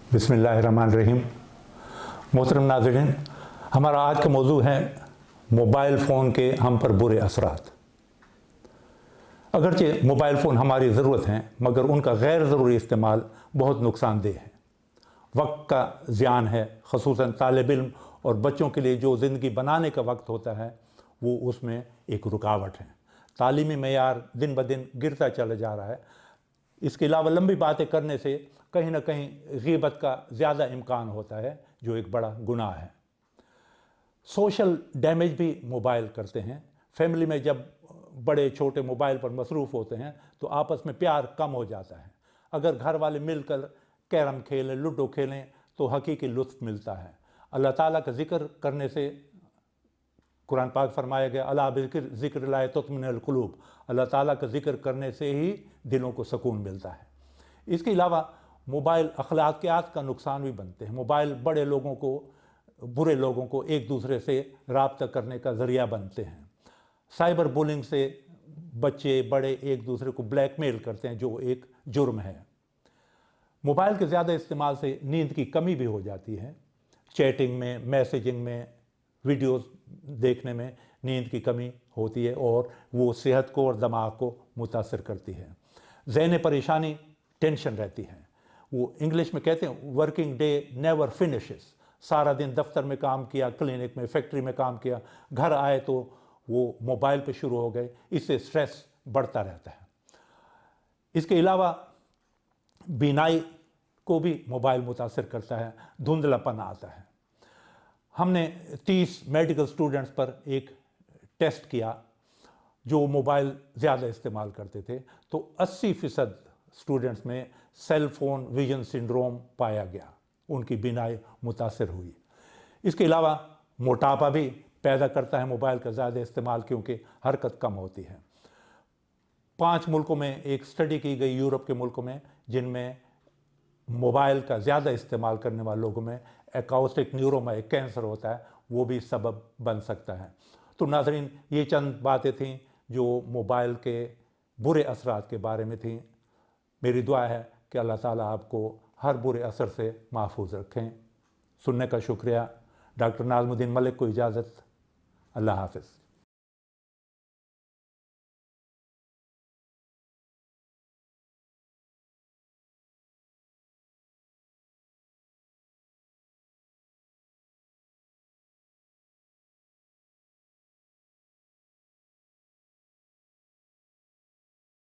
बिस्मिल्लाहिर्रहमानिर्रहीम। मोहतरम नाज़रीन, हमारा आज का मौजू है मोबाइल फ़ोन के हम पर बुरे असरात। अगरचे मोबाइल फ़ोन हमारी ज़रूरत हैं, मगर उनका गैर ज़रूरी इस्तेमाल बहुत नुकसानदेह है। वक्त का ज़ियान है, ख़ुसूसन तालिब इल्म और बच्चों के लिए जो ज़िंदगी बनाने का वक्त होता है वो उसमें एक रुकावट है। तालीमी मेयार दिन ब दिन गिरता चला जा रहा है। इसके अलावा लंबी बातें करने से कहीं ना कहीं ग़ीबत का ज़्यादा इम्कान होता है, जो एक बड़ा गुनाह है। सोशल डैमेज भी मोबाइल करते हैं। फैमिली में जब बड़े छोटे मोबाइल पर मसरूफ़ होते हैं तो आपस में प्यार कम हो जाता है। अगर घर वाले मिलकर कैरम खेलें, लूडो खेलें तो हकीकी लुत्फ़ मिलता है। अल्लाह ताला का ज़िक्र करने से कुरान पाक फरमाया गया, अला ज़िक्र लाए तुत्मिनुल कुलूब, अल्लाह ताला का ज़िक्र करने से ही दिलों को सुकून मिलता है। इसके अलावा मोबाइल अखलाकियात का नुकसान भी बनते हैं। मोबाइल बड़े लोगों को, बुरे लोगों को एक दूसरे से राब्ता करने का ज़रिया बनते हैं। साइबर बुलिंग से बच्चे बड़े एक दूसरे को ब्लैकमेल करते हैं, जो एक जुर्म है। मोबाइल के ज़्यादा इस्तेमाल से नींद की कमी भी हो जाती है। चैटिंग में, मैसेजिंग में, वीडियोस देखने में नींद की कमी होती है और वो सेहत को और दिमाग को मुतासर करती है। ज़हनी परेशानी, टेंशन रहती है। वो इंग्लिश में कहते हैं वर्किंग डे नेवर फिनिशेस। सारा दिन दफ्तर में काम किया, क्लिनिक में, फैक्ट्री में काम किया, घर आए तो वो मोबाइल पे शुरू हो गए। इससे स्ट्रेस बढ़ता रहता है। इसके अलावा बीनाई को भी मोबाइल मुतासर करता है, धुंधलापन आता है। हमने 30 मेडिकल स्टूडेंट्स पर एक टेस्ट किया जो मोबाइल ज़्यादा इस्तेमाल करते थे, तो 80% स्टूडेंट्स में सेल फोन विजन सिंड्रोम पाया गया, उनकी बीनाई मुतासर हुई। इसके अलावा मोटापा भी पैदा करता है मोबाइल का ज़्यादा इस्तेमाल, क्योंकि हरकत कम होती है। 5 मुल्कों में एक स्टडी की गई, यूरोप के मुल्कों में, जिनमें मोबाइल का ज़्यादा इस्तेमाल करने वाले लोगों में एकाउस्टिक न्यूरोमा, एक कैंसर होता है, वो भी सबब बन सकता है। तो नाज़रीन, ये चंद बातें थीं जो मोबाइल के बुरे असरात के बारे में थीं। मेरी दुआ है कि अल्लाह ताला आपको हर बुरे असर से महफूज रखें। सुनने का शुक्रिया। डॉक्टर नाज़मुद्दीन मलिक को इजाज़त। अल्लाह हाफ़िज़।